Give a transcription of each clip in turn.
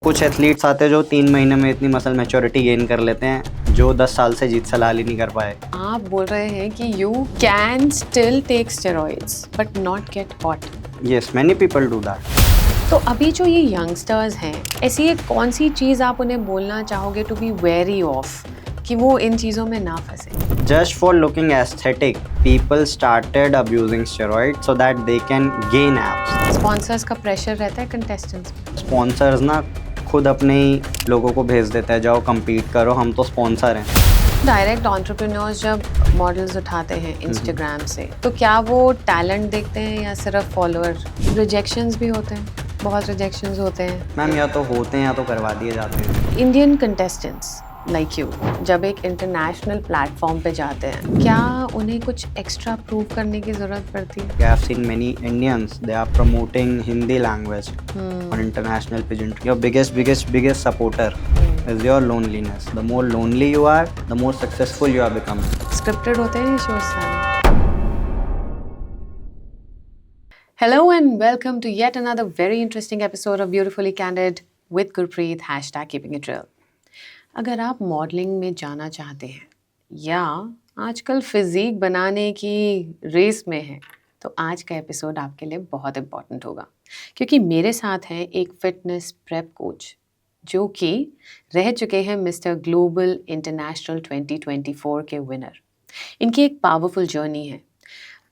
कुछ एथलीट्स आते हैं जो 3 महीने में इतनी मसल मैच्योरिटी गेन कर लेते हैं जो 10 साल से जीत सलाल ही नहीं कर पाए। आप बोल रहे हैं कि you can still take steroids but not get caught. Yes, many people do that. तो अभी जो ये यंगस्टर्स हैं, ऐसी एक कौन सी चीज़ आप उन्हें बोलना चाहोगे टू बी वेरी ऑफ कि वो इन चीज़ों में ना फंसे? Just for looking aesthetic, people started abusing steroids so that they can gain abs. Sponsors का प्रेशर रहता है कंटेस्टेंट्स पे। स्पॉन्सर्स ना खुद अपने ही लोगों को भेज देते हैं, जाओ compete करो, हम तो स्पॉन्सर हैं। डायरेक्ट एंटरप्रेन्योर्स जब मॉडल्स उठाते हैं इंस्टाग्राम से, तो क्या वो टैलेंट देखते हैं या सिर्फ फॉलोअर? रिजेक्शंस भी होते हैं, बहुत रिजेक्शंस होते हैं। मैम या तो होते हैं या तो करवा दिए जाते हैं। इंडियन कंटेस्टेंट्स लाइक यू जब एक इंटरनेशनल प्लेटफॉर्म पे जाते हैं, क्या उन्हें कुछ एक्स्ट्रा प्रूव करने की जरूरत पड़ती है? I have seen many Indians, they are promoting Hindi language on international pageant. Your biggest supporter is your loneliness. The more lonely you are, the more successful you are becoming. Scripted होते हैं ये shows सारे। Hello and welcome to yet another very interesting episode of Beautifully Candid with Gurpreet #KeepingItReal। अगर आप modelling में जाना चाहते हैं या आजकल फिजिक बनाने की रेस में हैं, तो आज का एपिसोड आपके लिए बहुत इम्पॉर्टेंट होगा, क्योंकि मेरे साथ हैं एक फिटनेस प्रेप कोच जो कि रह चुके हैं मिस्टर ग्लोबल इंटरनेशनल 2024 के विनर। इनकी एक पावरफुल जर्नी है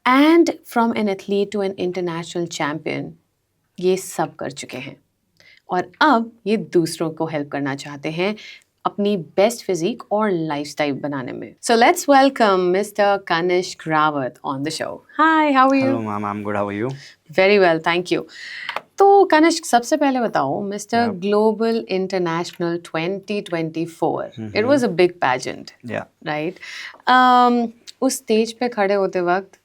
and from an athlete to an international champion, ये सब कर चुके हैं और अब ये दूसरों को हेल्प करना चाहते हैं अपनी बेस्ट फिजिक और लाइफस्टाइल बनाने में। So let's welcome mister Kanishk Rawat on the show. Hi, how are you? Hello ma'am, I'm good. How are you? Very well, thank you. तो कनिष्क, सबसे पहले बताओ, mister global international 2024, it was a big pageant, Yeah. Right? उस stage पे खड़े होते वक्त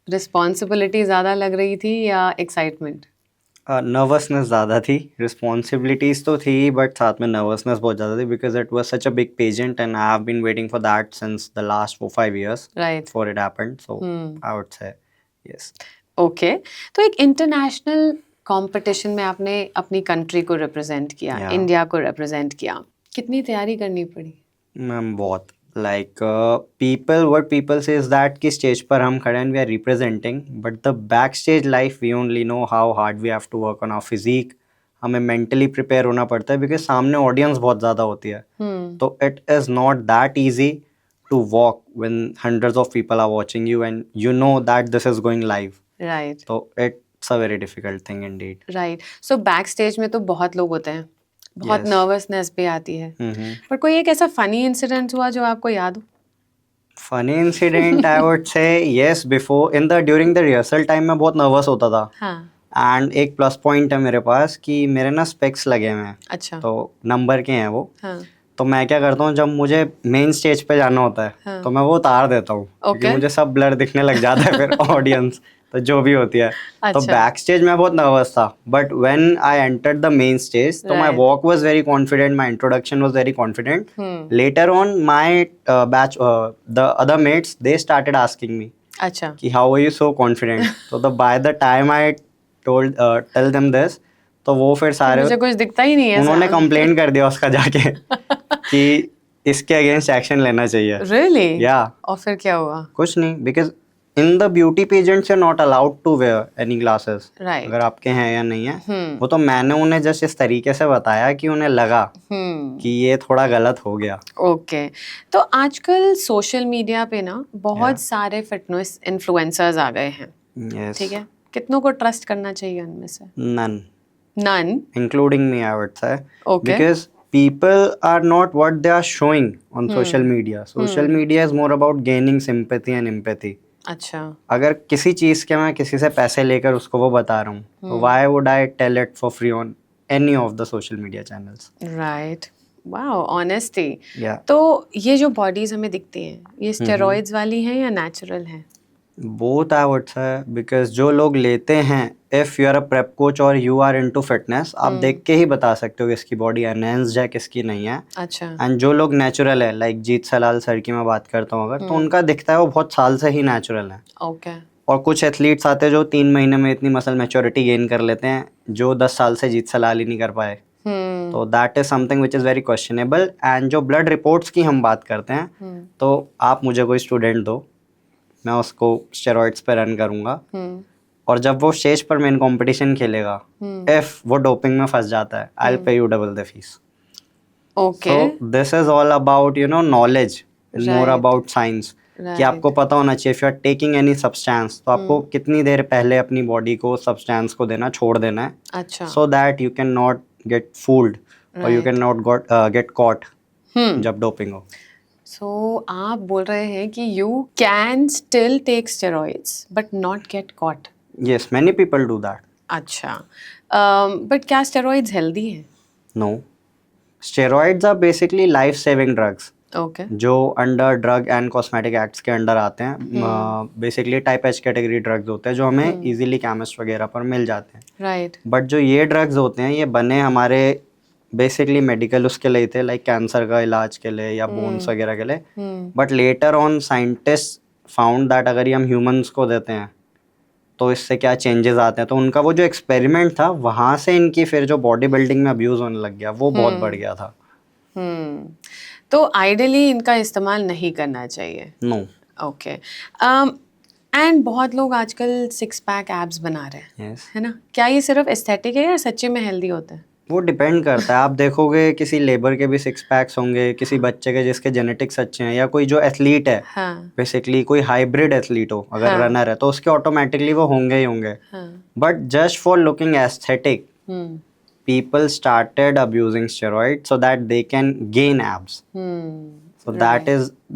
responsibility ज़्यादा लग रही थी या एक्साइटमेंट? नर्वसनेस ज़्यादा थी, रिस्पॉन्सिबिलिटीज़ तो थी बट साथ में नर्वसनेस बहुत ज़्यादा थी because it was such a big pageant and I have been waiting for that since the last 4-5 years right, before it happened, so I would say yes. Okay. तो एक international competition में आपने अपनी country को represent किया, Yeah. India को represent किया, कितनी तैयारी करनी पड़ी? मैम बहुत लाइक पीपल से इज दैट कि स्टेज पर हम खड़े हैं, we are representing, but the back stage life we only know how hard we have to work on our physique. हमें मेंटली प्रिपेयर होना पड़ता है बिकॉज सामने ऑडियंस बहुत ज़्यादा होती है, तो it is not that easy to walk when hundreds of people are watching you and you know that this is going live, right, तो it's a very difficult thing indeed. Right. So backstage में तो बहुत लोग होते हैं, बहुत Yes. Nervousness भी आती है, पर कोई एक ऐसा फनी इंसिडेंट हुआ जो आपको याद हो? फनी इंसिडेंट आई वुड से yes, during the rehearsal time में बहुत नर्वस होता था हाँ, एंड एक प्लस पॉइंट है मेरे पास कि मेरे ना स्पेक्स लगे हुए हैं, अच्छा, तो नंबर के हैं वो। हाँ, तो मैं क्या करता हूँ, जब मुझे मेन स्टेज पे जाना होता है हाँ. तो मैं वो उतार देता हूँ क्योंकि Okay. मुझे सब ब्लर दिखने लग जाता है फिर ऑडियंस तो जो भी होती है। तो अच्छा. बैक स्टेज में बहुत नर्वस था, but when I entered the main stage तो my Right. Walk was very confident, my introduction was very confident. Hmm. Later on my batch the other mates they started asking me अच्छा, कि how are you so confident. तो the by the time I told tell them this, तो वो फिर सारे मुझे कुछ दिखता ही नहीं है। उन्होंने कंप्लेन कर दिया उसका जाके कि इसके अगेंस्ट एक्शन लेना चाहिए। रियली? या और फिर क्या हुआ? कुछ नहीं, because in the beauty pageants you are not allowed to wear any glasses, right, अगर आपके हैं या नहीं है। हम्म, वो तो मैंने उन्हें जस्ट इस तरीके से बताया कि उन्हें लगा कि ये थोड़ा गलत हो गया। ओके। तो आजकल सोशल मीडिया पे ना बहुत सारे फिटनेस इन्फ्लुएंसर्स आ गए हैं, यस, ठीक है? कितनों को ट्रस्ट करना चाहिए उनमें से? None, none? including me, I would say. Okay. Because people are not what they are showing on social media. Social media is more about gaining sympathy and empathy. अच्छा, अगर किसी चीज़ के मैं किसी से पैसे लेकर उसको वो बता रहा हूँ, तो why would I tell it for free on any of the social media channels? Right, wow, honesty. Yeah. तो ये जो बॉडीज हमें दिखती हैं, ये स्टेरॉइड्स वाली हैं या नेचुरल हैं? Both I would say, because जो लोग लेते हैं, if you are a prep coach or you are into fitness, आप देख के ही बता सकते हो कि इसकी बॉडी एनहेंस्ड है किसकी नहीं है। अच्छा, एंड जो लोग नेचुरल है, लाइक जीत सलाल सर की मैं बात करता हूँ अगर, तो उनका दिखता है वो बहुत साल से ही नेचुरल है। ओके, और कुछ एथलीट्स आते हैं जो 3 महीने में इतनी मसल मैच्योरिटी गेन कर लेते हैं जो 10 साल से जीत सलाल ही नहीं कर पाए। तो that is something which is very questionable. And जो ब्लड रिपोर्ट्स की हम बात करते हैं, तो आप मुझे कोई स्टूडेंट दो, मैं उसको स्टेरॉइड्स पे रन करूँगा, और जब वो स्टेज पर मेन कंपटीशन खेलेगा, इफ वो डोपिंग में फंस जाता है, I will pay you double the fees. Okay, so this is all about knowledge, more about science, कि आपको पता होना चाहिए if you are taking any substance, तो आपको कितनी देर पहले अपनी बॉडी को सब्सटेंस को देना छोड़ देना है, अच्छा, so that you can not get fooled और you can not get caught जब डोपिंग हो। सो आप बोल रहे हैं कि you can still take steroids but not get caught. Yes, many people do that. अच्छा, बट क्या स्टेरॉइड्स हेल्दी हैं? No, steroids are basically life saving drugs, okay, जो under drug and cosmetic acts के अंडर आते हैं। Basically type H category drugs होते हैं जो हमें इजीली केमिस्ट वगैरह पर मिल जाते हैं। राइट, बट जो ये ड्रग्स होते हैं, ये बने हमारे बेसिकली मेडिकल उसके लिए थे, लाइक कैंसर का इलाज के लिए या बोन्स वगैरह के लिए। But later on scientist found that अगर ये हम ह्यूमंस को देते हैं तो इससे क्या चेंजेस आते हैं। तो उनका वो जो एक्सपेरिमेंट था, वहाँ से इनकी फिर जो बॉडी बिल्डिंग में अब्यूज़ होने लग गया, वो बहुत बढ़ गया था। तो आइडियली इनका इस्तेमाल नहीं करना चाहिए। नो। ओके, एंड बहुत लोग आजकल 6 पैक एब्स बना रहे हैं, यस, है ना? क्या ये सिर्फ एस्थेटिक है या सच्चे में हेल्दी होता है? वो डिपेंड करता है। आप देखोगे किसी लेबर के भी 6 पैक्स होंगे, किसी बच्चे के जिसके जेनेटिक्स अच्छे हैं, या कोई जो एथलीट है, हाँ, बेसिकली कोई हाइब्रिड एथलीट हो, अगर हाँ, रनर है, तो उसके ऑटोमेटिकली वो होंगे ही होंगे। हाँ, but just for looking aesthetic, people started abusing steroids so that they can gain abs. So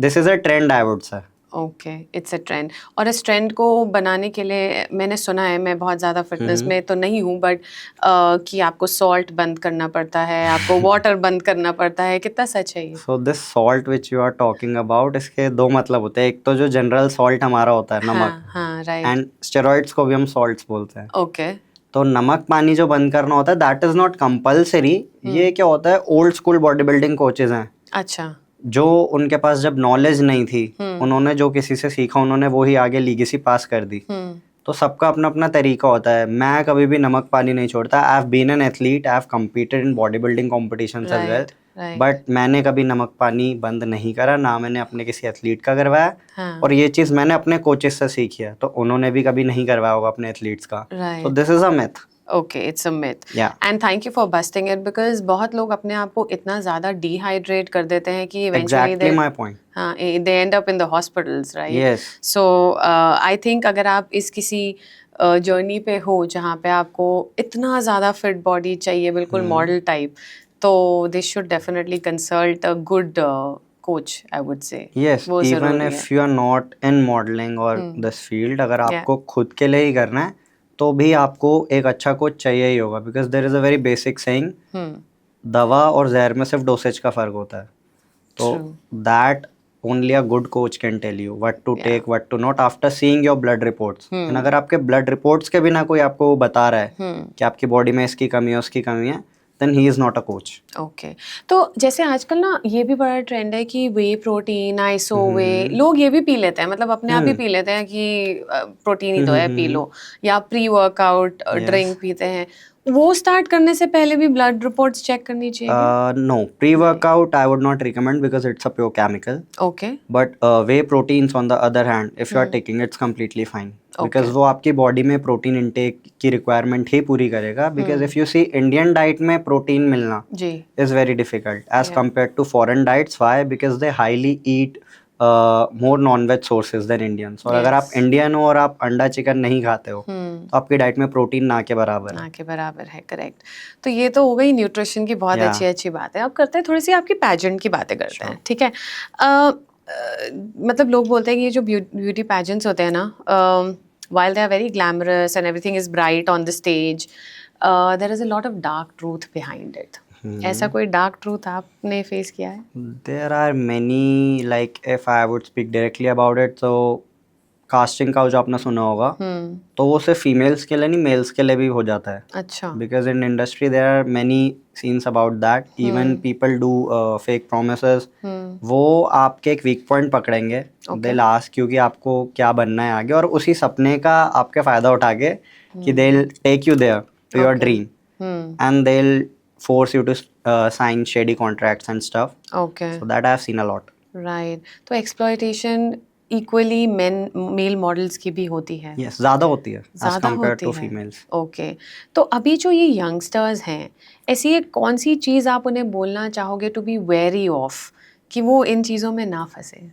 this is a trend, I would say. Okay, it's a trend. और इस ट्रेंड को बनाने के लिए मैंने सुना है, मैं बहुत ज़्यादा फिटनेस में तो नहीं हूँ, बट कि आपको सॉल्ट बंद करना पड़ता है, आपको वाटर बंद करना पड़ता है, कितना सच है ये? So this salt which you are talking about, इसके दो मतलब होते हैं। एक तो जो जनरल सॉल्ट हमारा होता है, नमक, हाँ, राइट, एंड स्टेरॉइड्स को भी हम सॉल्ट्स बोलते हैं। ओके, तो नमक पानी जो बंद करना होता है, दैट इज नॉट कंपल्सरी। ये क्या होता है, old school body building coaches हैं, अच्छा, जो उनके पास जब नॉलेज नहीं थी, उन्होंने जो किसी से सीखा, उन्होंने वो ही आगे लीगेसी पास कर दी। तो सबका अपना अपना तरीका होता है। मैं कभी भी नमक पानी नहीं छोड़ता। I have been an athlete, I have competed in body building competitions as well, but मैंने कभी नमक पानी बंद नहीं करा, ना मैंने अपने किसी एथलीट का करवाया। हाँ, और ये चीज़ मैंने अपने कोचेस से सीखी है, तो उन्होंने भी कभी नहीं करवाया होगा अपने एथलीट्स का। तो this is a myth. Okay, it's a myth. Yeah. And thank you for busting it, because बहुत लोग अपने आप को इतना ज़्यादा डिहाइड्रेट कर देते हैं कि इवेंचुअली Exactly my point. हाँ, they end up in the hospitals, right? Yes. So I think अगर आप इस किसी जर्नी पे हो जहाँ पे आपको इतना ज़्यादा फिट बॉडी चाहिए, बिल्कुल मॉडल टाइप, तो they should definitely consult a good coach, I would say. Yes, वो even ज़रूरी if है। you are not in modeling or this field, अगर आपको खुद के लिए ही करना है, तो भी आपको एक अच्छा कोच चाहिए ही होगा, because there is a very basic saying, दवा और जहर में सिर्फ डोसेज का फर्क होता है। तो that only a good coach can tell you what to take, what to not, after seeing your blood reports. And अगर आपके ब्लड रिपोर्ट्स के बिना कोई आपको बता रहा है कि आपकी बॉडी में इसकी कमी है, उसकी कमी है, then he is not a coach. Okay, तो जैसे आजकल ना ये भी बड़ा ट्रेंड है कि वे प्रोटीन, आइसो वे, लोग ये भी पी लेते हैं, मतलब अपने आप ही पी लेते हैं कि प्रोटीन ही तो है, पी लो, या प्री वर्कआउट ड्रिंक पीते हैं। वो स्टार्ट करने से पहले भी ब्लड रिपोर्ट्स चेक करनी चाहिए? No, pre-workout I would not recommend because it's a pure chemical. Okay, But whey proteins on the other hand, if you are taking, it's completely fine. Because वो आपकी body में protein intake की requirement ही पूरी करेगा। Because if you see Indian diet में protein मिलना जी, is very difficult as compare to foreign diets. Why? Because they highly eat more non veg sources than Indians. और अगर आप इंडियन हो और आप अंडा चिकन नहीं खाते हो, तो आपकी डाइट में प्रोटीन ना के बराबर है। ना के बराबर है, करेक्ट। तो ये तो हो गई न्यूट्रिशन की बहुत अच्छी अच्छी बात है। अब करते हैं थोड़ी सी आपकी पैजेंट की बातें करते हैं, ठीक है? मतलब लोग बोलते हैं कि ये जो ब्यूटी पैजेंट्स होते हैं ना, while they are very glamorous and everything is bright on the stage, there is a lot of dark truth behind it. ऐसा कोई डार्क ट्रूथ आपने फेस किया है? There are many, like if I would speak directly about it, so casting का जो आपने सुना होगा, तो वो सिर्फ फीमेल्स के लिए नहीं, मेल्स के लिए भी हो जाता है। अच्छा, because in industry there are many scenes about that. Even people do fake promises. वो आपके एक वीक पॉइंट पकड़ेंगे, दे आस्क यू कि आपको क्या बनना है आगे, और उसी सपने का आपके फ़ायदा उठा के कि they will take you there to your dream, and they will force you to sign shady contracts and stuff. Okay So that I have seen a lot. Right तो एक्सप्लॉयटेशन इक्वली मेल मॉडल्स की भी होती है Yes, ज़्यादा होती है as ज़्यादा compared होती to है females. ओके तो अभी जो ये यंगस्टर्स हैं ऐसी एक कौन सी चीज़ आप उन्हें बोलना चाहोगे टू बी वेरी ऑफ कि वो इन चीज़ों में ना फंसे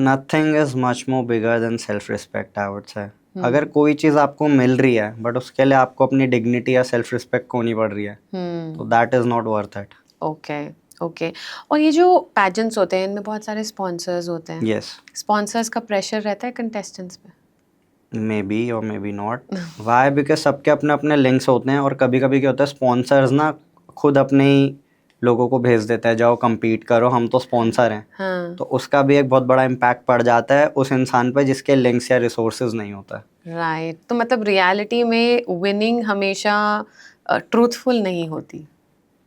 Nothing is much more bigger than self-respect, I would say. अगर कोई चीज़ आपको मिल रही है बट उसके लिए आपको अपनी डिग्निटी या सेल्फ रिस्पेक्ट खोनी पड़ रही है तो that is not worth it. Okay okay और ये जो पैजेंट्स होते हैं इनमें बहुत सारे स्पॉन्सर्स होते हैं Yes, स्पॉन्सर्स का प्रेशर रहता है कंटेस्टेंट्स पे maybe or maybe not. Why? Because सबके अपने अपने लिंक्स होते हैं और कभी कभी क्या होता है स्पॉन्सर्स ना खुद अपने ही लोगों को भेज देता है जाओ compete करो हम तो स्पॉन्सर हैं. हाँ तो उसका भी एक बहुत बड़ा इम्पैक्ट पड़ जाता है उस इंसान पर जिसके लिंक्स या रिसोर्सेज नहीं होता है. राइट तो मतलब रियलिटी में विनिंग हमेशा ट्रूथफुल नहीं होती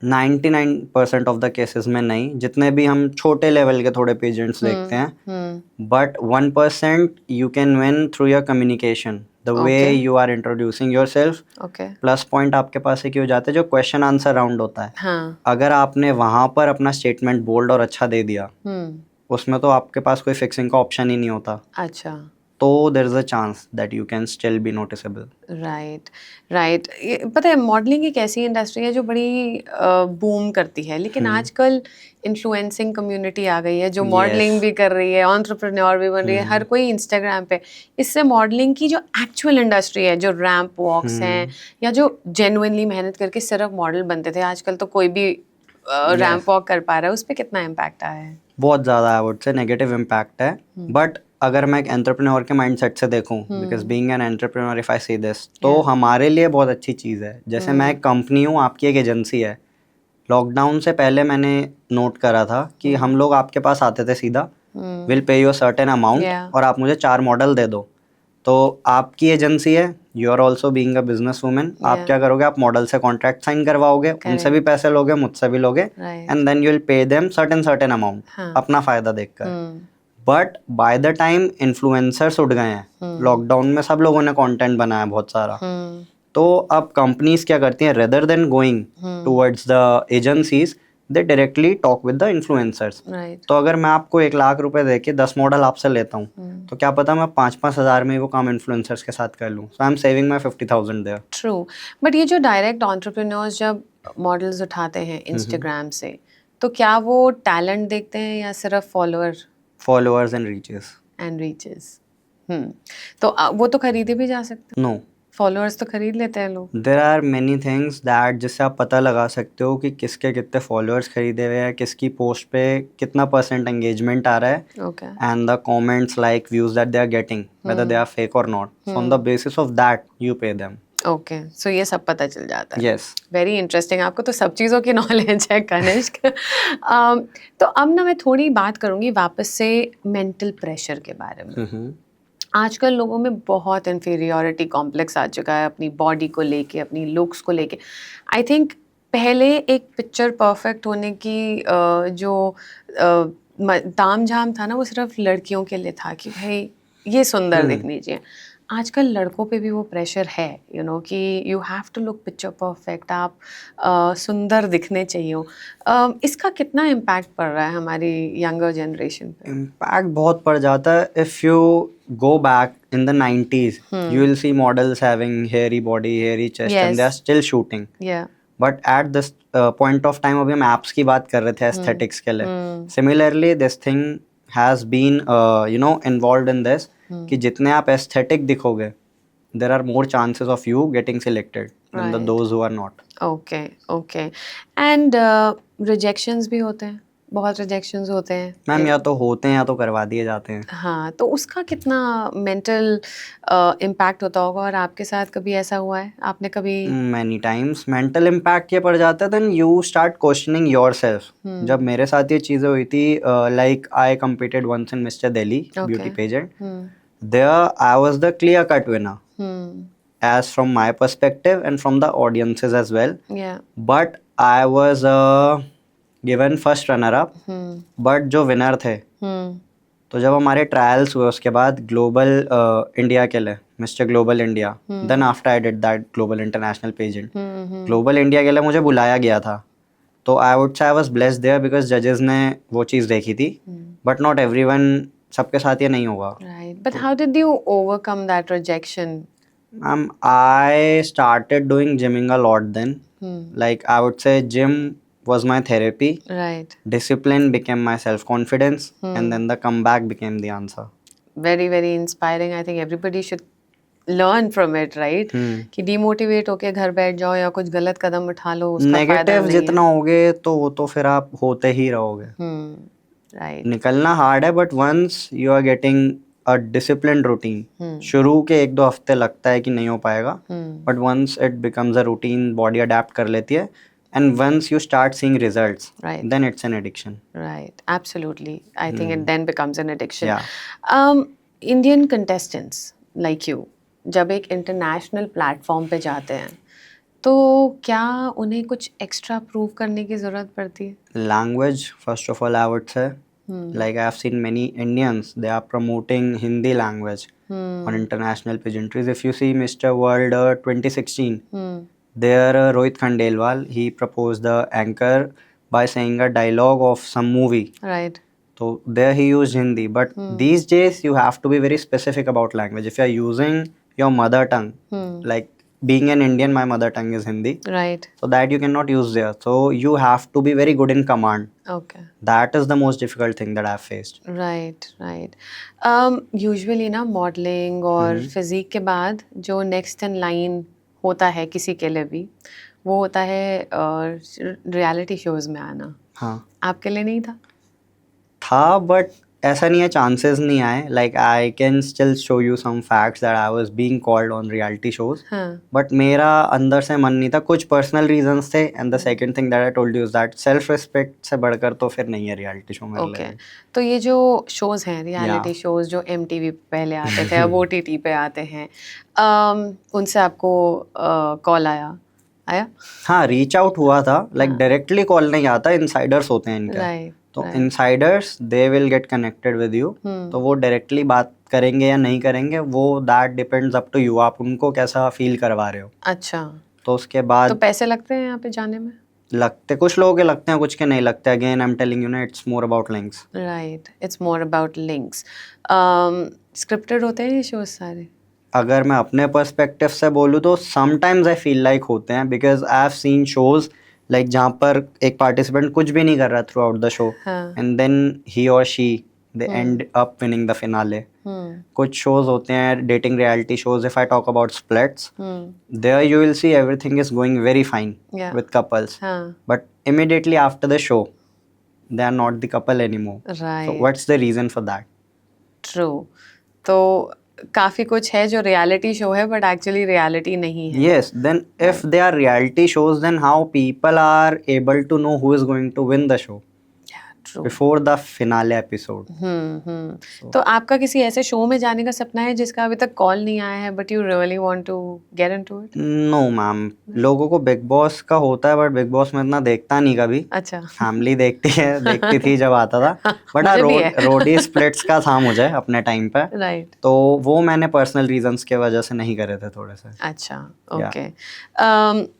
99% ऑफ द केसेस में नहीं. जितने भी हम छोटे लेवल के थोड़े पेजेंट्स देखते हैं but 1% you can win through your communication the way Okay. You are introducing yourself. Okay plus point आपके पास एक ही हो जाता है जो क्वेश्चन आंसर राउंड होता है. हाँ अगर आपने वहाँ पर अपना स्टेटमेंट बोल्ड और अच्छा दे दिया उसमें तो आपके पास कोई फिक्सिंग का ऑप्शन ही नहीं होता अच्छा तो there is a chance that you can still be noticeable. Right right पता है मॉडलिंग एक ऐसी इंडस्ट्री है जो बड़ी बूम करती है लेकिन आजकल इन्फ्लुएंसिंग कम्युनिटी आ गई है जो मॉडलिंग भी कर रही है एंटरप्रेन्योर भी बन रही है हर कोई इंस्टाग्राम पे इससे मॉडलिंग की जो एक्चुअल इंडस्ट्री है जो रैंप वॉक्स हैं या जो जेन्युइनली मेहनत करके सिर्फ मॉडल बनते थे आजकल तो कोई भी रैंप वॉक कर पा रहा है उस पर कितना इम्पैक्ट आया है बहुत ज़्यादा आई वुड से नेगेटिव इम्पैक्ट है. बट अगर मैं एक एंटरप्रेन्योर के माइंडसेट से देखूं because being an entrepreneur if I see this तो हमारे लिए बहुत अच्छी चीज़ है. जैसे मैं एक कंपनी हूँ आपकी एक एजेंसी है. लॉकडाउन से पहले मैंने नोट करा था कि हम लोग आपके पास आते थे सीधा will pay you certain amount Yeah. और आप मुझे 4 मॉडल दे दो. तो आपकी एजेंसी है you are also being a business woman. आप क्या करोगे आप मॉडल से कॉन्ट्रैक्ट साइन करवाओगे उनसे भी पैसे लोगे मुझसे भी लोगे right and then you will pay them certain amount हाँ. अपना फ़ायदा देखकर. But by the time influencers उठ गए हैं. लॉकडाउन में सब लोगों ने कंटेंट बनाया बहुत सारा. तो अब कंपनीज क्या करती हैं rather than going towards the agencies they directly talk with the influencers. Right तो अगर मैं आपको 1 लाख रुपए दे के 10 मॉडल आपसे लेता हूँ तो क्या पता मैं 5-5 हज़ार में वो काम इन्फ्लुएंसर्स के साथ कर लूँ. So I am saving my 50,000 there. True but ये जो डायरेक्ट एंटरप्रेन्योर्स जब मॉडल्स उठाते हैं इंस्टाग्राम से तो क्या वो टैलेंट देखते हैं या सिर्फ followers and reaches. And reaches तो वो तो खरीदे भी जा सकते हैं नो फॉलोअर्स तो खरीद लेते हैं लोग there are many things that जिससे आप पता लगा सकते हो कि किसके कितने फॉलोअर्स खरीदे हुए हैं किसकी पोस्ट पे कितना % एंगेजमेंट आ रहा है okay and the comments like views that they are getting whether they are fake or not. So on the basis of that you pay them. Okay so ये सब पता चल जाता है Yes. वेरी इंटरेस्टिंग आपको तो सब चीज़ों की नॉलेज है कनिष्क तो अब ना मैं थोड़ी बात करूँगी वापस से मेंटल प्रेशर के बारे में आजकल लोगों में बहुत इन्फीरियोरिटी कॉम्प्लेक्स आ चुका है अपनी बॉडी को लेके अपनी लुक्स को लेके आई थिंक पहले एक पिक्चर परफेक्ट होने की जो तामझाम था ना वो सिर्फ लड़कियों के लिए था कि भाई ये सुंदर दिखनी चाहिए आजकल लड़कों पे भी वो प्रेशर है यू नो कि you have to look picture perfect आप सुंदर दिखने चाहिए इसका कितना इम्पैक्ट पड़ रहा है हमारी यंगर जनरेशन पे Impact बहुत पड़ जाता है. If you go back in the 90s you will see models having hairy body hairy chest and they are still shooting. या But at this point of time अभी हम apps की बात कर रहे थे aesthetics के लिए. Similarly this thing has been involved in this कि जितने आप aesthetic दिखोगे there are more chances of you getting selected than the those who are not. Okay okay and rejections भी होते हैं बहुत रिजेक्शंस होते हैं मैम या तो होते हैं या तो करवा दिए जाते हैं. हाँ तो उसका कितना मेंटल इम्पैक्ट होता होगा और आपके साथ कभी ऐसा हुआ है आपने कभी Many times mental impact ये पड़ जाता है then you start questioning yourself. जब मेरे साथ ये चीज़ें हुई थी like I competed once in Mr. Delhi beauty pageant. There I was the clear cut winner as from my perspective and from the audiences as well. या But I was given first runner up. But जो winner थे तो जब हमारे trials हुए उसके बाद global India के लिए mister global India then after I did that global international pageant global India के लिए मुझे बुलाया गया था तो I would say I was blessed there because जजेस ने वो चीज़ देखी थी, बट नॉट एवरीवन, सबके साथ ये नहीं होगा. Right. But how did you overcome that rejection? I started doing gymming a lot then. Like I would say gym was my therapy. Right. Discipline became my self-confidence, and then the comeback became the answer. Very, very inspiring. I think everybody should learn from it, right? कि demotivate होके घर बैठ जाओ या कुछ गलत कदम उठा लो, उसका फायदा नेगेटिव नहीं जितना होगे तो वो तो फिर आप होते ही रहोगे. है. Right. निकलना हार्ड है, but once you are getting a discipline routine, शुरू के 1-2 हफ्ते लगता है कि नहीं हो पाएगा, but once it becomes a routine, body adapt कर लेती है, and once you start seeing results, Right. Then it's an addiction. Right. Absolutely. I think it then becomes an addiction. Yeah. Indian contestants like you, जब एक international platform पे जाते हैं, तो क्या उन्हें कुछ एक्स्ट्रा प्रूव करने की ज़रूरत पड़ती है? Language, first of all, I would say. Like I have seen many Indians, they are promoting Hindi language on international pageantries. If you see Mr. World 2016, there Rohit Khandelwal, he proposed the anchor by saying a dialogue of some movie. Right. So there he used Hindi. But these days you have to be very specific about language. If you are using your mother tongue, like being an Indian, my mother tongue is Hindi. Right. So that you cannot use there. So you have to be very good in command. Okay. That is the most difficult thing that I've faced. Right, right. Usually ना modelling और physique के बाद जो next in line होता है किसी के लिए भी, वो होता है रियलिटी शोज में आना. हाँ आपके लिए नहीं था? था, बट ऐसा नहीं है चांसेस नहीं आए. Like I can still show you some facts that I was being called on reality shows, हाँ. बट मेरा अंदर से मन नहीं था. कुछ पर्सनल रीजंस थे, and the second thing that I told you is that self respect से बढ़कर तो फिर नहीं है रियलिटी शो मेरे ओके. लिए. तो ये जो शोज हैं रियलिटी शोज जो MTV पे पहले आते थे अब OTT पे आते हैं, उनसे आपको कॉल आया? हाँ, रीच आउट हुआ था. लाइक डायरेक्टली कॉल नहीं आता, इनसाइडर्स होते हैं इनके. राइट. तो insiders they will get connected with you. तो वो डायरेक्टली बात करेंगे या नहीं करेंगे, वो that depends up to you, आप उनको कैसा फील करवा रहे हो. अच्छा. तो उसके तो बाद पैसे लगते हैं यहाँ पे जाने में? लगते, कुछ लोगों के लगते हैं, कुछ के नहीं लगते. Again I am telling you ना, it's more about links. Right. It's more about links. Scripted होते हैं ये शोज सारे? अगर मैं अपने पर्सपेक्टिव से बोलूँ तो समटाइम्स आई फील लाइक होते हैं, because I have seen shows like जहाँ पर एक पार्टिसिपेंट कुछ भी नहीं कर रहा throughout the show, and then he or she they end up winning the finale. कुछ शोज होते हैं dating reality shows, if I talk about splits, there you will see everything is going very fine with couples, but immediately after the show they are not the couple anymore. Right. So what's the reason for that? True. तो काफी कुछ है जो reality show है but actually reality नहीं है. Yes, then if they are reality shows, then how people are able to know who is going to win the show True. before the finale episode? तो आपका किसी ऐसे show में जाने का सपना है जिसका अभी तक कॉल नहीं आया है but you really want to get into it? No ma'am, लोगों को बिग बॉस का होता है, बट बिग बॉस में इतना देखता नहीं कभी. अच्छा. फैमिली देखती थी जब आता था, बट हाँ, मुझे भी है. रोडी स्प्लिट्स का था मुझे अपने टाइम पे. राइट. तो वो मैंने पर्सनल रीजंस के वजह से नहीं करे थे थोड़े से. अच्छा. ओके.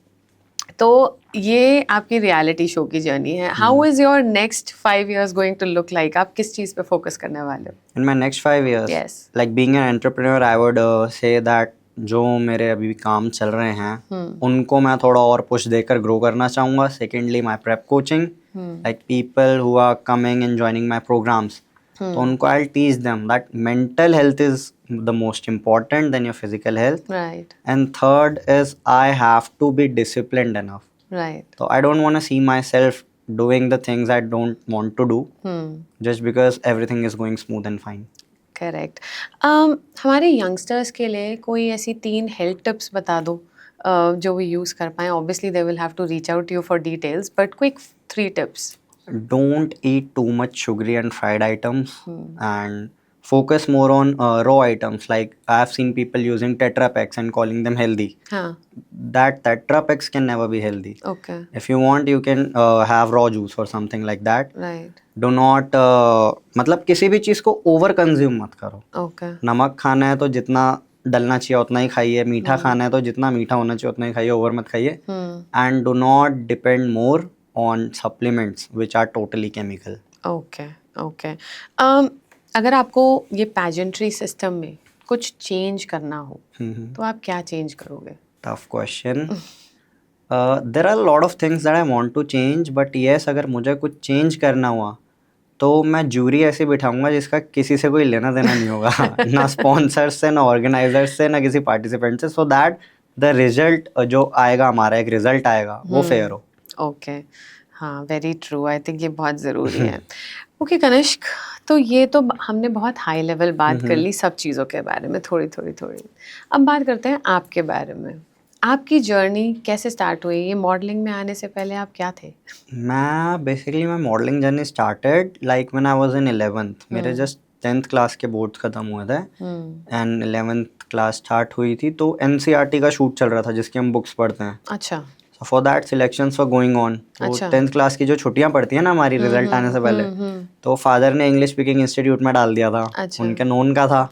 तो ये आपकी रियलिटी शो की जर्नी है. How is your next 5 years going to look like? आप किस चीज़ पे फोकस करने वाले हो? In my next 5 years, Yes. like being an entrepreneur, I would say that जो मेरे अभी काम चल रहे हैं उनको मैं थोड़ा और पुश देकर ग्रो करना चाहूँगा. Secondly my prep coaching, like people who are coming and joining my programs, तो उनको I teach them that mental health is the most important then your physical health. Right. And third is I have to be disciplined enough. Right. So I don't want to see myself doing the things I don't want to do just because everything is going smooth and fine. Correct. हमारे youngsters के लिए कोई ऐसी 3 health tips बता दो जो वो use कर पाएँ. Obviously they will have to reach out you for details but quick 3 tips. Don't eat too much sugary and fried items, and focus more on raw items. Like I have seen people using Tetra Paks and calling them healthy. हाँ. That Tetra Paks can never be healthy. Okay. If you want, you can have raw juice or something like that. Right. Do not मतलब किसी भी चीज़ को over consume मत करो. Okay. नमक खाना है तो जितना डलना चाहिए उतना ही खाइए. मीठा खाना है तो जितना मीठा होना चाहिए उतना ही खाइए, ओवर मत खाइए. And do not depend more on supplements which are totally chemical. Okay okay अगर आपको ये पैजेंट्री सिस्टम में कुछ चेंज करना हो तो आप क्या चेंज करोगे? Tough question. There are a lot of things that I want to change, but yes, अगर मुझे कुछ चेंज करना हुआ तो मैं जूरी ऐसे बिठाऊंगा जिसका किसी से कोई लेना देना नहीं होगा, ना स्पॉन्सर्स से, ना ऑर्गेनाइजर्स से, ना किसी पार्टिसिपेंट से, सो दैट द रिजल्ट जो आएगा, हमारा एक रिजल्ट आएगा, वो फेयर हो. ओके, हाँ, वेरी ट्रू. आई थिंक ये बहुत ज़रूरी है. ओके कनिष्क, तो ये तो हमने बहुत हाई लेवल बात कर ली सब चीज़ों के बारे में, थोड़ी थोड़ी थोड़ी. अब बात करते हैं आपके बारे में. आपकी जर्नी कैसे स्टार्ट हुई? ये मॉडलिंग में आने से पहले आप क्या थे? मैं modelling journey started like when I was in 11th. मेरे जस्ट 10th क्लास के बोर्ड्स खत्म हुए थे एंड 11th क्लास स्टार्ट हुई थी, तो एनसीईआरटी का शूट चल रहा था जिसकी हम बुक्स पढ़ते हैं. अच्छा. So for that selections were going on. तो 10th क्लास की जो छुट्टियां पड़ती है ना हमारी रिजल्ट आने से पहले, तो फादर ने इंग्लिश स्पीकिंग इंस्टीट्यूट में डाल दिया था. अच्छा. उनके नोन का था.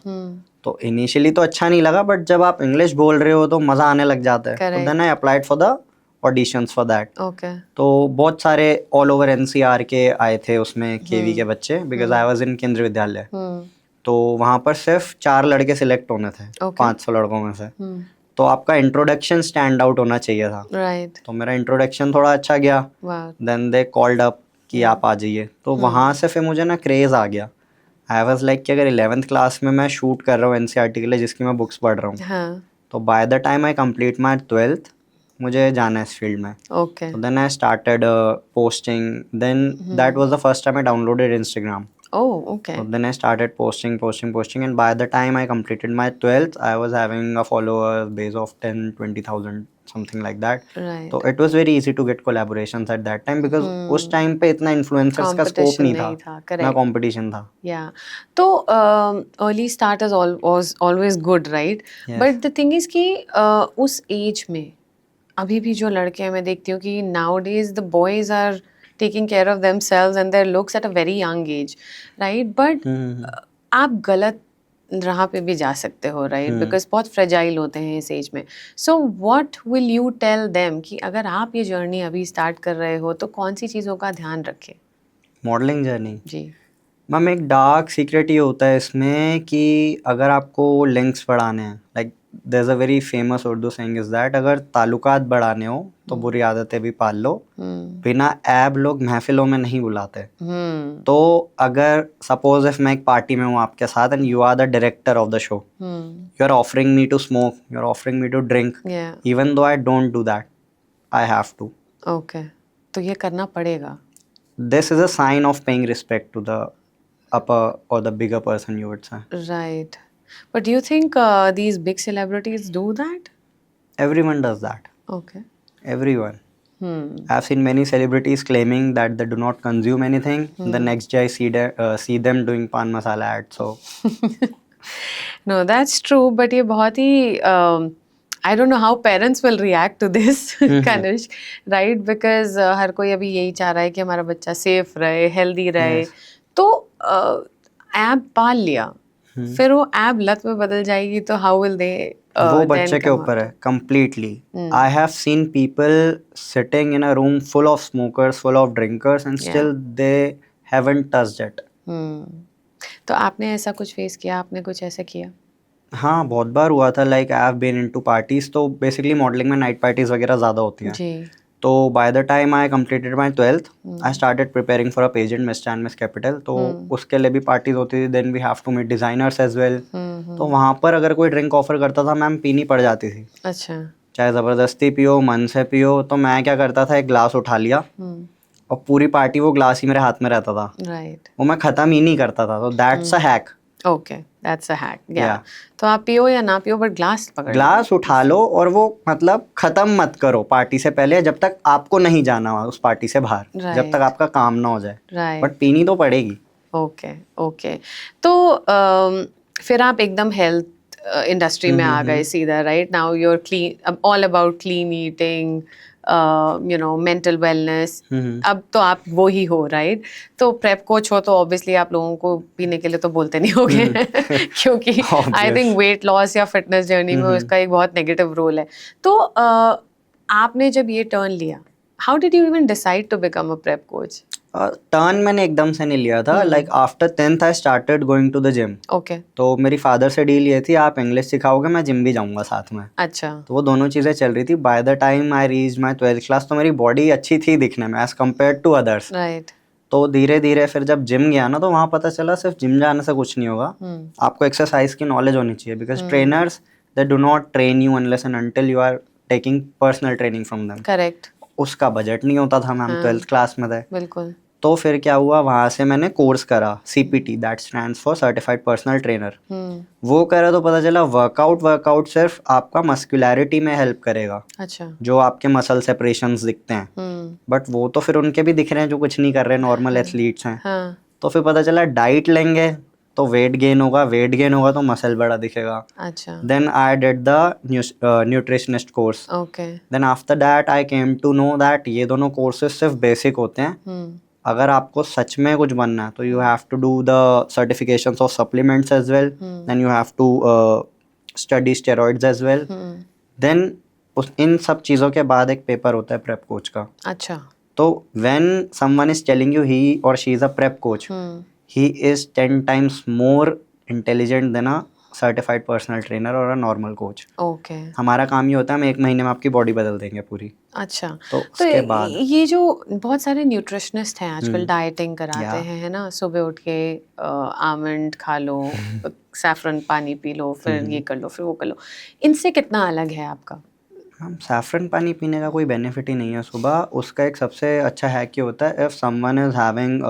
तो इनिशियली तो अच्छा नहीं लगा, बट जब आप इंग्लिश बोल रहे हो तो मज़ा आने लग जाता है. तो then I applied for the auditions for that. Okay. तो बहुत सारे ऑल ओवर एनसीआर के आए थे उसमें, केवी के बच्चे, बिकॉज आई वाज इन केंद्रीय विद्यालय. तो वहाँ पर सिर्फ 4 लड़के सिलेक्ट होने थे 500 लड़कों में से. तो आपका इंट्रोडक्शन स्टैंड आउट होना चाहिए था. राइट. तो मेरा इंट्रोडक्शन थोड़ा अच्छा गया. देन दे कॉल्ड अप कि आप आ जाइए. तो वहाँ से फिर मुझे ना क्रेज़ आ गया. आई वाज लाइक कि अगर 11th क्लास में मैं शूट कर रहा हूँ एनसीईआरटी के लिए जिसकी मैं बुक्स पढ़ रहा हूँ, हाँ. तो by the time I complete my 12th मुझे जाना है इस फील्ड में. ओके. तो then I started posting. Then that was the first time I downloaded Instagram. Oh, okay. So then I started posting, and by the time I completed my 12th, I was having a follower base of 10-20,000, something like that. Right. So it was very easy to get collaborations at that time because उस time पे इतना influencers का scope नहीं था, ना competition था. Yeah. तो early start is was always good, right? Yes. But the thing is कि उस age में अभी भी जो लड़के हैं मैं देखती हूँ कि nowadays the boys are taking care of themselves and their looks at a very young age, right? But आप गलत राह पे भी जा सकते हो, right? Because बहुत fragile होते हैं इस एज में. So what will you tell them कि अगर आप ये जर्नी अभी स्टार्ट कर रहे हो तो कौन सी चीज़ों का ध्यान रखें? मॉडलिंग जर्नी जी. मैम एक डार्क सीक्रेट ये होता है इसमें कि अगर आपको लिंक्स बढ़ाने हैं, like there is a very famous Urdu saying is that अगर ताल्लुकात बढ़ाने हो तो बुरी आदतें भी पाल लो. बिना ऐब लोग महफिलों में नहीं बुलाते. तो अगर सपोज इफ मैं एक पार्टी में हूँ आपके साथ and you are the director of the show, you are offering me to smoke, you are offering me to drink, even though I don't do that, I have to. Okay. तो ये करना पड़ेगा. This is a sign of paying respect to the upper or the bigger person, you would say. Right. But do you think these big celebrities do that? Everyone does that. Okay. Everyone. I've seen many celebrities claiming that they do not consume anything. The next day I see them doing pan masala ads. So No, that's true. But ये बहुत ही I don't know how parents will react to this, Kanishk, right? Because हर कोई अभी यही चाह रहा है कि हमारा बच्चा सेफ रहे, हेल्दी रहे. तो ऐप पाल लिया, फिर वो ऐप लत में बदल जाएगी तो how will they वो बच्चे के ऊपर है completely. I have seen people sitting in a room full of smokers, full of drinkers, and still they haven't touched it. तो आपने ऐसा कुछ फेस किया? आपने कुछ ऐसा किया? हाँ, बहुत बार हुआ था. Like I have been into parties. तो बेसिकली मॉडलिंग में नाइट पार्टीज वगैरह ज़्यादा होती हैं. जी. तो by the time I completed my 12th I started preparing for a pageant mister and miss capital. तो उसके लिए भी पार्टीज होती थी. Then we have to meet designers as well. तो वहाँ पर अगर कोई ड्रिंक ऑफर करता था मैम, पीनी पड़ जाती थी. अच्छा. चाहे ज़बरदस्ती पियो, मन से पियो. तो मैं क्या करता था, एक ग्लास उठा लिया और पूरी पार्टी वो ग्लास ही मेरे हाथ में रहता था. राइट. वो मैं ख़त्म ही नहीं करता था. तो that's a hack. Okay, that's a hack. या तो आप पियो या ना पियो, बट ग्लास पकड़, ग्लास उठा लो और वो मतलब खत्म मत करो पार्टी से पहले, जब तक आपको नहीं जाना हो उस पार्टी से बाहर, जब तक आपका काम ना हो जाए. बट पीनी तो पड़ेगी. Okay okay. तो फिर आप एकदम हेल्थ इंडस्ट्री में आ गए सीधा, right? Now you are clean, all about clean eating, you know, mental wellness. अब तो आप वो ही हो, राइट? तो प्रेप कोच हो तो ऑब्वियसली आप लोगों को पीने के लिए तो बोलते नहीं होगे क्योंकि आई थिंक वेट लॉस या फिटनेस जर्नी में उसका एक बहुत नेगेटिव रोल है. तो आपने जब ये टर्न लिया How did you even decide to become a prep coach? Turn मैंने एकदम से नहीं लिया था. Like after 10th I started going to the gym. Okay. तो मेरी फादर से डील ये थी, आप इंग्लिश सिखाओगे मैं जिम भी जाऊंगा साथ में. अच्छा. तो वो दोनों चीज़ें चल रही थी. By the time I reach my 12th class तो मेरी बॉडी अच्छी थी दिखने में as compare to others. Right. तो धीरे धीरे फिर जब जिम गया ना तो वहाँ पता चला सिर्फ जिम जाने से कुछ नहीं होगा. आपको एक्सरसाइज की नॉलेज होनी चाहिए because trainers they do not train you unless and until you are taking personal training from them. Correct. उसका बजट नहीं होता था. मैम 12th क्लास में थे. बिल्कुल. तो फिर क्या हुआ, वहाँ से मैंने कोर्स करा CPT, that stands for certified personal trainer. वो करा तो पता चला वर्कआउट सिर्फ आपका मस्कुलैरिटी में हेल्प करेगा. अच्छा. जो आपके मसल सेपरेशंस दिखते हैं, बट वो तो फिर उनके भी दिख रहे हैं जो कुछ नहीं कर रहे, नॉर्मल एथलीट्स हैं. हाँ. तो फिर पता चला डाइट लेंगे तो वेट गेन होगा तो मसल बड़ा दिखेगा. अच्छा. Then I did the nutritionist course. Okay. Then after that I came to know that ये दोनों कोर्सेज सिर्फ बेसिक होते हैं. अगर आपको सच में कुछ बनना है तो you have to do the certifications of supplements as well. Then you have to study steroids as well. Then इन सब चीज़ों के बाद एक पेपर होता है प्रेप कोच का. अच्छा. तो when someone is telling you he or she is a prep coach, he is 10 times more intelligent than a certified personal trainer or a normal coach. Okay. हमारा काम ये होता है हम 1 महीने में आपकी बॉडी बदल देंगे पूरी. अच्छा. तो उसके बाद ये जो बहुत सारे न्यूट्रिशनिस्ट हैं आजकल डाइटिंग कराते हैं, है ना, सुबह उठ के आमंड खा लो, सैफरन पानी पी लो, फिर ये कर लो, फिर वो कर लो, इनसे कितना अलग है आपका? हम सैफरन पानी पीने का कोई बेनिफिट ही नहीं है सुबह. उसका एक सबसे अच्छा हैक ये होता है, इफ़ समवन इज़ हैविंग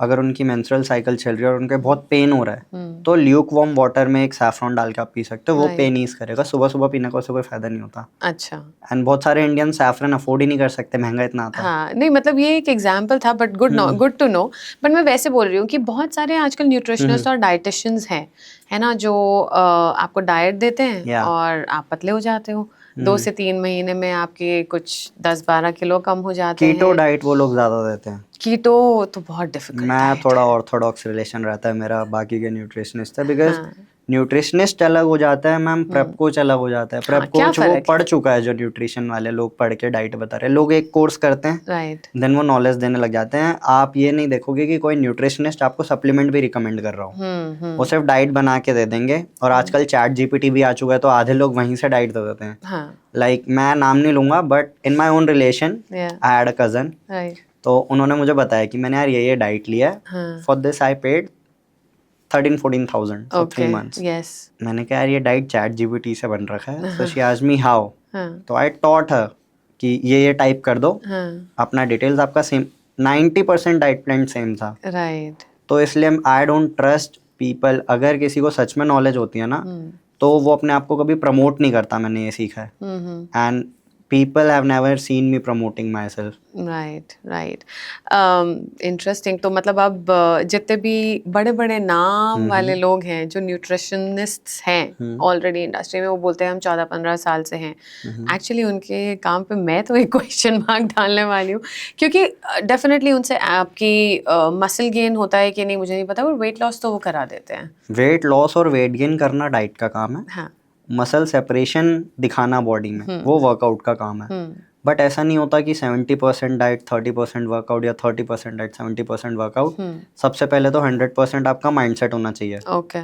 अगर उनकी मेंस्ट्रुअल साइकिल चल रही है और उनके बहुत पेन हो रहा है तो ल्यूक वार्म वाटर में एक सैफरॉन डाल के आप पी सकते हो. वो पेन ईज करेगा. सुबह सुबह पीने का उससे कोई फायदा नहीं होता. अच्छा. एंड बहुत सारे इंडियन सैफरन अफोर्ड ही नहीं कर सकते, महंगा इतना आता है. हाँ, नहीं मतलब ये एक एग्जांपल था, but good to know. But मैं वैसे बोल रही हूँ कि बहुत सारे आजकल न्यूट्रिशनिस्ट और डाइटिशियंस हैं, है ना, जो आपको डाइट देते हैं और आप पतले हो जाते हो. 2 से 3 महीने में आपके कुछ 10-12 किलो कम हो जाते हैं. कीटो डाइट वो लोग ज़्यादा देते हैं. कीटो तो बहुत डिफिकल्ट. मैं थोड़ा ऑर्थोडॉक्स रिलेशन रहता है मेरा बाकी के न्यूट्रिशनिस्ट से, बिकॉज न्यूट्रिशनिस्ट अलग हो जाता है मैम, प्रेप कोच अलग हो जाता है. प्रेप कोच वो पढ़ चुका है, जो न्यूट्रिशन वाले लोग पढ़ के डाइट बता रहे हैं. लोग एक कोर्स करते हैं, राइट, देन वो नॉलेज देने लग जाते हैं. आप ये नहीं देखोगे कि कोई न्यूट्रिशनिस्ट आपको सप्लीमेंट भी रिकमेंड कर रहा हो. वो सिर्फ डाइट बना के दे देंगे. और आजकल चैट GPT भी आ चुका है तो आधे लोग वहीं से डाइट दे देते हैं. लाइक मैं नाम नहीं लूंगा, but in my own relation I had a cousin. तो उन्होंने मुझे बताया कि मैंने यार ये डाइट लिया है, for this I paid 13-14,000 for 3 months. Yes. मैंने कहा यार ये डाइट चैट GPT से बन रखा है. So she asked me how. तो I taught her कि ये टाइप कर दो, अपना डिटेल्स आपका सेम. 90% डाइट प्लान सेम था. राइट. तो इसलिए आई डोंट ट्रस्ट पीपल. अगर किसी को सच में नॉलेज होती है ना तो वो अपने आप को कभी प्रमोट नहीं करता. मैंने ये सीखा है. And people have never seen me promoting myself. Right. Interesting. तो मतलब अब जितने भी बड़े बड़े नाम वाले लोग हैं जो न्यूट्रिशनिस्ट्स हैं ऑलरेडी इंडस्ट्री में, वो बोलते हैं हम 14-15 साल से हैं. एक्चुअली उनके काम पे मैं तो एक क्वेश्चन मार्क डालने वाली हूँ, क्योंकि डेफिनेटली उनसे आपकी मसल गेन होता है कि नहीं मुझे नहीं पता, और वेट लॉस तो वो करा देते हैं. वेट लॉस और वेट गेन करना डाइट का काम है. हाँ. मसल सेपरेशन दिखाना बॉडी में वो वर्कआउट का काम है. बट ऐसा नहीं होता कि 70% डाइट 30% वर्कआउट या 30% डाइट 70% वर्कआउट. सबसे पहले तो 100% आपका माइंडसेट होना चाहिए. ओके.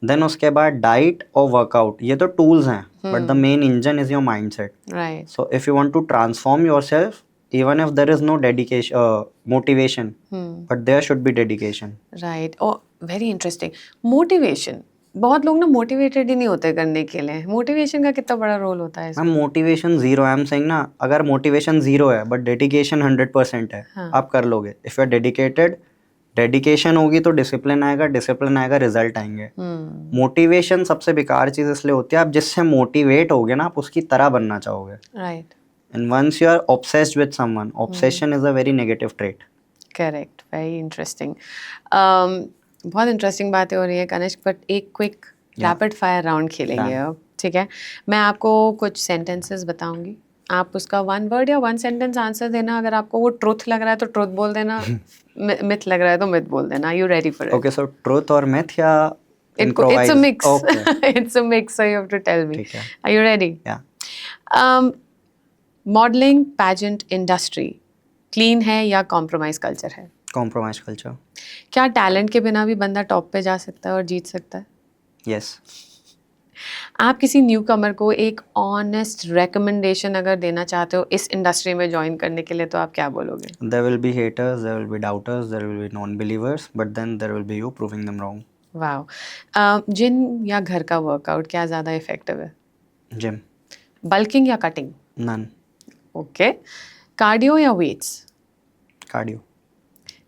देन उसके बाद डाइट और वर्कआउट ये तो टूल्स हैं, but the main engine is your mindset. Right. So if you want to transform yourself, even if there is no dedication motivation, but there should be dedication. Right. Oh very interesting. Motivation. बहुत लोग ना motivated ही नहीं होते करने के लिए. Motivation का कितना बड़ा रोल होता है इसमें? Motivation zero. I am saying ना, अगर मोटिवेशन जीरो है बट डेडिकेशन 100% है, आप कर लोगे. If you are dedicated, dedication होगी तो डिसिप्लिन आएगा, डिसिप्लिन आएगा रिजल्ट आएंगे. मोटिवेशन सबसे बेकार चीज इसलिए होती है, आप जिससे मोटिवेट होगे ना आप उसकी तरह बनना चाहोगे. Right. And once you are obsessed with someone, obsession is a very negative trait. Correct. Very interesting. बहुत इंटरेस्टिंग बातें हो रही है कनिष्क, बट एक क्विक रैपिड फायर राउंड खेलेंगे अब. ठीक है, मैं आपको कुछ सेंटेंसेस बताऊंगी, आप उसका 1 word या 1 sentence आंसर देना. अगर आपको वो ट्रुथ लग रहा है तो ट्रुथ बोल देना, मिथ लग रहा है तो मिथ बोल देना. You ready for it? Okay, so truth और मिथ या it's a mix. Okay. It's a mix, so you have to tell me. ठीक है. Are you ready? Yeah. Modelling pageant industry clean है या कॉम्प्रोमाइज कल्चर है? Compromise culture. क्या talent के बिना भी बंदा टॉप पे जा सकता है और जीत सकता है? यस। आप किसी न्यू कमर को एक ऑनेस्ट रिकमेंडेशन अगर देना चाहते हो इस इंडस्ट्री में ज्वाइन करने के लिए, तो आप क्या बोलोगे? There will be haters, there will be doubters, there will be non-believers, but then there will be you proving them wrong. वाह। जिम या घर का वर्कआउट क्या ज़्यादा इफेक्टिव है? Gym, बल्किंग या कटिंग? none. ओके। कार्डियो या वेट्स? Cardio,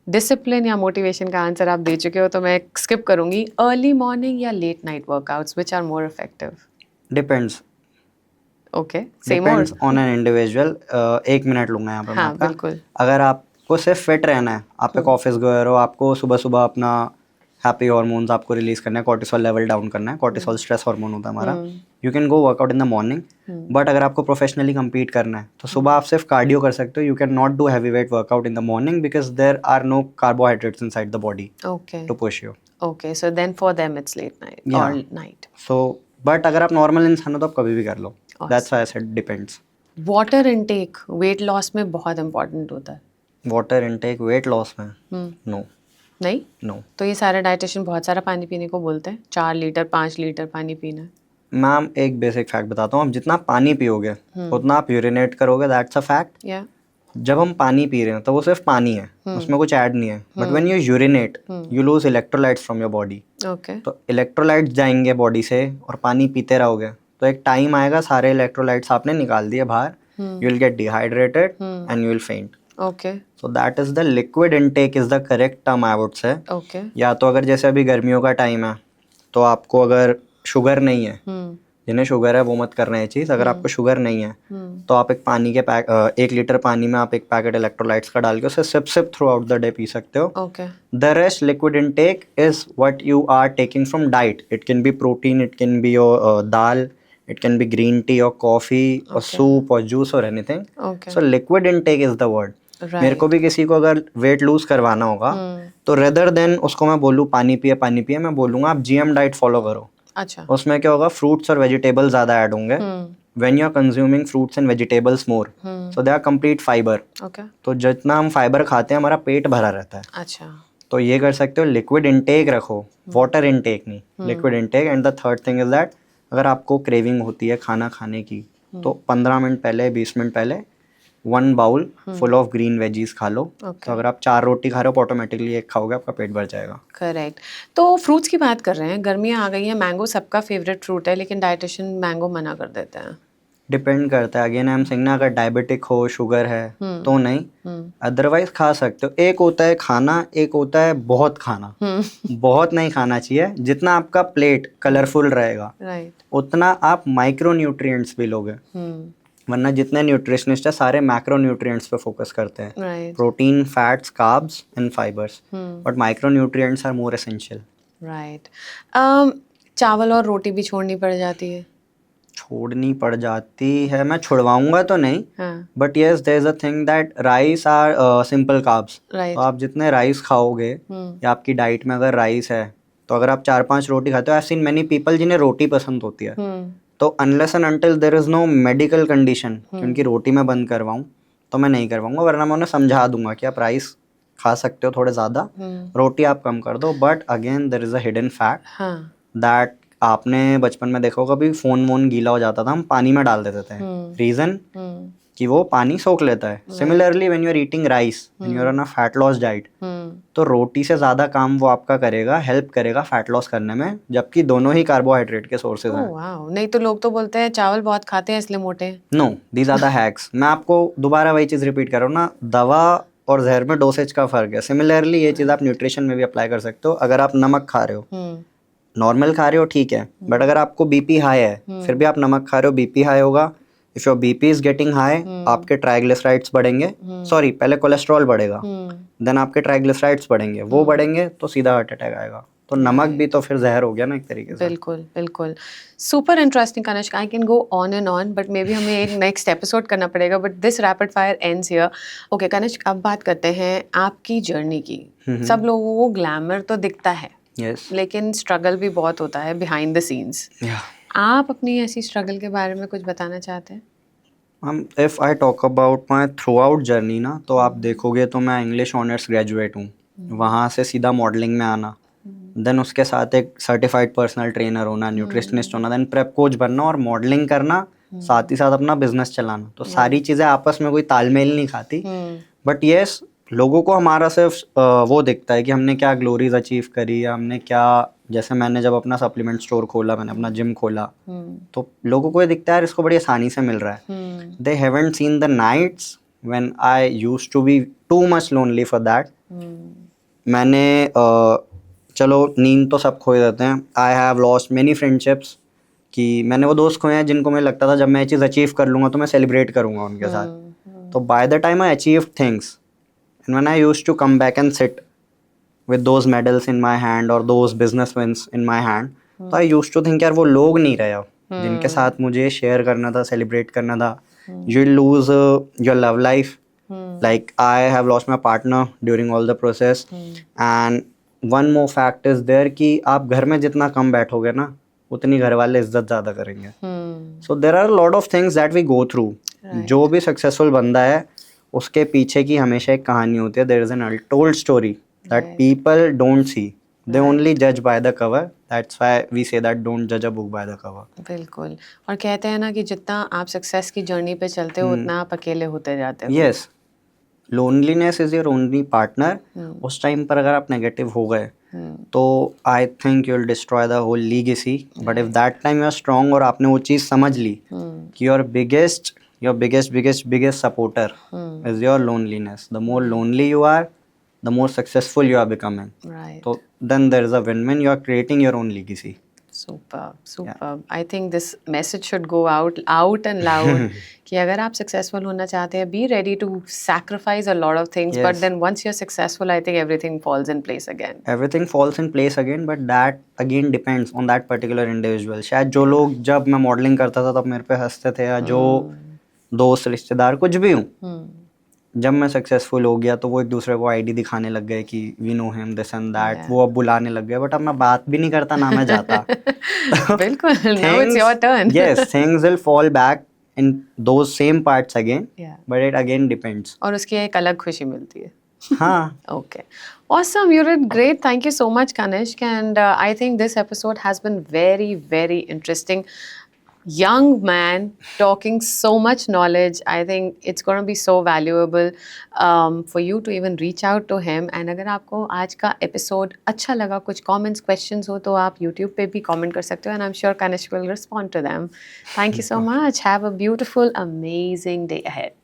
डिसिप्लिन या मोटिवेशन का आंसर आप दे चुके हो, तो मैं स्किप करूंगी। अर्ली मॉर्निंग या late night workouts, which are more effective? depends. Okay, same और? Depends on an individual. 1 minute लूंगा यहाँ पे मैं हाँ आपका। बिल्कुल। अगर आपको सिर्फ फिट रहना है, आप एक ऑफिस गए हो, आपको सुबह सुबह अपना हैप्पी हार्मोन्स आपको रिलीज करना है, कॉर्टिसोल लेवल डाउन करना है, कॉर्टिसोल स्ट्रेस हार्मोन होता है हमारा, you can go workout in the morning. But अगर आपको प्रोफेशनली compete करना है तो सुबह आप सिर्फ कार्डियो कर सकते हो, you can not do heavy weight workout in the morning because there are no carbohydrates inside the body okay to push you. Okay, so then for them it's late night Yeah. और night. So but अगर आप normal इंसान हो तो आप कभी भी कर लो। That's why I said depends. Water intake weight loss में बहुत इंपॉर्टेंट होता है। वाटर इनटेक वेट लॉस में नो नहीं? नो। तो ये सारे डाइटिशियन बहुत सारा पानी पीने को बोलते हैं, 4 लीटर 5 लीटर पानी पीना है। मैम एक बेसिक फैक्ट बताता हूँ, आप जितना पानी पियोगे उतना आप यूरिनेट करोगे, दैट्स अ फैक्ट। या जब हम पानी पी रहे हैं तो वो सिर्फ पानी है, उसमें कुछ ऐड नहीं है, but when you urinate you lose electrolytes from your body. Okay. तो इलेक्ट्रोलाइट्स जाएंगे बॉडी से और पानी पीते रहोगे तो एक टाइम आएगा सारे इलेक्ट्रोलाइट्स आपने निकाल दिए बाहर, you will get dehydrated and you will faint. Okay so that is the liquid intake is the correct term I would say. Okay. या तो अगर जैसे अभी गर्मियों का टाइम है तो आपको अगर शुगर नहीं है, जिन्हें शुगर है वो मत करना है ये चीज़, अगर आपको शुगर नहीं है तो आप एक पानी के 1 लीटर पानी में आप एक पैकेट इलेक्ट्रोलाइट्स का डाल के उसे sip sip throughout the day पी सकते हो। Okay the rest liquid intake is what you are taking from diet. It can be protein, it can be your dal, it can be green tea और coffee और soup और juice और anything. Okay. So liquid intake is the word. मेरे को भी किसी को अगर वेट लूज करवाना होगा तो रेदर देन उसको मैं बोलूँ पानी पिए, मैं बोलूँगा आप जीएम डाइट फॉलो करो। अच्छा। उसमें क्या होगा, फ्रूट्स और वेजिटेबल्स ज़्यादा ऐड होंगे। When you are consuming fruits and vegetables more, so they are complete fibre. Okay. तो जितना हम फाइबर खाते हैं हमारा पेट भरा रहता है। अच्छा। तो ये कर सकते हो, लिक्विड इनटेक रखो, वाटर इनटेक नहीं, liquid intake. And the third thing is that अगर आपको क्रेविंग होती है खाना खाने की तो 15 मिनट पहले 20 मिनट पहले 1 bowl full of green veggies खा लो। तो अगर आप 4 रोटी खा रहे हो ऑटोमेटिकली एक खाओगे आपका पेट भर जाएगा। करेक्ट। तो फ्रूट्स की बात कर रहे हैं, गर्मियाँ आ गई हैं, मैंगो सबका फेवरेट फ्रूट है, लेकिन डाइटिशियन मैंगो मना कर देते हैं। डिपेंड करता है, अगेन आई एम सेइंग ना, अगर डायबिटिक हो, शुगर है तो नहीं, अदरवाइज खा सकते हो। एक होता है खाना, एक होता है बहुत खाना। बहुत नहीं खाना चाहिए, जितना आपका प्लेट कलरफुल रहेगा राइट। उतना आप माइक्रो न्यूट्रिएंट्स भी लोगे। वरना जितने न्यूट्रिशनिस्ट है सारे मैक्रो न्यूट्रिएंट्स पे फोकस करते हैं, right protein, fats, carbs and fibres, but micronutrients are more essential. Right. चावल और रोटी भी छोड़नी पड़ जाती है? छोड़नी पड़ जाती है, मैं छुड़वाऊंगा तो नहीं, हाँ। But yes there is a thing that rice are simple carbs. Right. तो आप जितने राइस खाओगे या आपकी डाइट में अगर राइस है तो अगर आप 4-5 रोटी खाते हो, आई सीन मेनी पीपल जिन्हें रोटी पसंद होती है, तो unless and until there is no medical condition कि उनकी रोटी मैं बंद करवाऊँ तो मैं नहीं करवाऊंगा, वरना मैं उन्हें समझा दूंगा कि आप राइस खा सकते हो थोड़े ज़्यादा, रोटी आप कम कर दो। But again there is a hidden fact that आपने बचपन में देखा होगा, कभी फोन वोन गीला हो जाता था हम पानी में डाल देते थे, रीजन कि वो पानी सोख लेता है। Similarly when you are eating rice, when you are on a fat loss diet, तो रोटी से ज्यादा काम वो आपका करेगा, हेल्प करेगा फैट लॉस करने में, जबकि दोनों ही कार्बोहाइड्रेट के सोर्सेज हैं। वाओ। नहीं तो लोग तो बोलते हैं चावल बहुत खाते हैं इसलिए मोटे हैं। No, these are the hacks. मैं आपको दोबारा वही चीज रिपीट कर रहा हूँ ना, दवा और जहर में डोसेज का फर्क है। सिमिलरली ये चीज आप न्यूट्रिशन में भी अप्लाई कर सकते हो। अगर आप नमक खा रहे हो, नॉर्मल खा रहे हो ठीक है, बट अगर आपको बीपी हाई है फिर भी आप नमक खा रहे हो, बीपी हाई होगा। If your BP is getting high, आपके ट्राइग्लिसराइड्स बढ़ेंगे, सॉरी पहले कोलेस्ट्रॉल बढ़ेगा, देन आपके ट्राइग्लिसराइड्स बढ़ेंगे, वो बढ़ेंगे तो सीधा हार्ट अटैक आएगा। तो नमक भी तो फिर जहर हो गया ना एक तरीके से। बिल्कुल बिल्कुल। Super interesting Kanishk, I can go on and on, but maybe हमें एक नेक्स्ट एपिसोड करना पड़ेगा, but this rapid fire ends here. Okay Kanishk, अब बात करते हैं आपकी जर्नी की। सब लोगों को ग्लैमर तो दिखता है, लेकिन स्ट्रगल भी बहुत होता है बिहाइंड द सीन्स। आप अपनी ऐसी स्ट्रगल के बारे में कुछ बताना चाहते हैं? हम if I talk about my through out journey ना, तो आप देखोगे तो मैं इंग्लिश ऑनर्स ग्रेजुएट हूँ। वहाँ से सीधा मॉडलिंग में आना, देन उसके साथ एक सर्टिफाइड पर्सनल ट्रेनर होना, न्यूट्रिशनिस्ट होना, देन प्रेप कोच बनना और मॉडलिंग करना, साथ ही साथ अपना बिजनेस चलाना। तो सारी चीज़ें आपस में कोई तालमेल नहीं खाती। बट येस, लोगों को हमारा सिर्फ वो दिखता है कि हमने क्या ग्लोरीज अचीव करी, या हमने क्या, जैसे मैंने जब अपना सप्लीमेंट स्टोर खोला, मैंने अपना जिम खोला, तो लोगों को ये दिखता है यार इसको बड़ी आसानी से मिल रहा है। They haven't seen the nights when I used to be too much lonely for that. मैंने चलो नींद तो सब खोए देते हैं, I have lost many friendships, कि मैंने वो दोस्त खोए हैं जिनको मुझे लगता था जब मैं ये चीज़ अचीव कर लूँगा तो मैं सेलिब्रेट करूँगा उनके साथ। तो by the time I achieve things, and when I used to come back and sit with those medals in my hand or those business wins in my hand, तो आई यूज्ड टू थिंक यार वो लोग नहीं रहे अब जिनके साथ मुझे शेयर करना था, सेलिब्रेट करना था। You lose your love life, like I have lost my partner during all the process, and one more fact is there कि आप घर में जितना कम बैठोगे ना, उतनी घर वाले इज्जत ज़्यादा करेंगे। So there are a lot of things that we go through. जो भी सक्सेसफुल बंदा है उसके पीछे की हमेशा एक कहानी होती है। There is an untold story that people don't see. They only judge by the cover. That's why we say that don't judge a book by the cover. बिल्कुल। और कहते हैं ना कि जितना आप सक्सेस की जर्नी पे चलते हो उतना आप अकेले होते जाते हो। Yes, loneliness is your only partner. उस टाइम पर अगर आप नेगेटिव हो गए तो I think you will destroy the whole legacy. But if that time you are strong और आपने वो चीज़ समझ ली कि your biggest supporter is your loneliness, the more lonely you are, the more successful you are becoming. Right. So then there is a win-win. You are creating your own legacy. Superb, superb. I think this message should go out and loud कि अगर आप successful होना चाहते हैं, be ready to sacrifice a lot of things. Yes. But then once you're successful, I think everything falls in place again. Everything falls in place again, but that again depends on that particular individual. शायद जो लोग, जब मैं modelling करता था तब मेरे पे हंसते थे, या जो दोस्त रिश्तेदार कुछ भी हूँ, जब मैं सक्सेसफुल हो गया तो वो एक दूसरे को आईडी दिखाने लग गए कि we know him this and that, वो अब बुलाने लग गए। बट अब मैं बात भी नहीं करता, ना मैं जाता। बिल्कुल, now it's your turn. Yes, things will fall back in those same parts again. Yeah. But it again depends. और उसकी एक अलग खुशी मिलती है। हाँ. Okay. Awesome. You did great. Thank you so much, Kanishk. And I think this episode has been very, very interesting. Young man talking so much knowledge. I think it's going to be so valuable for you to even reach out to him. And अगर आपको आज का episode अच्छा लगा, कुछ comments, questions हो तो आप YouTube पे भी comment कर सकते हो. And I'm sure Kanishk will respond to them. Thank you so much. Have a beautiful, amazing day ahead.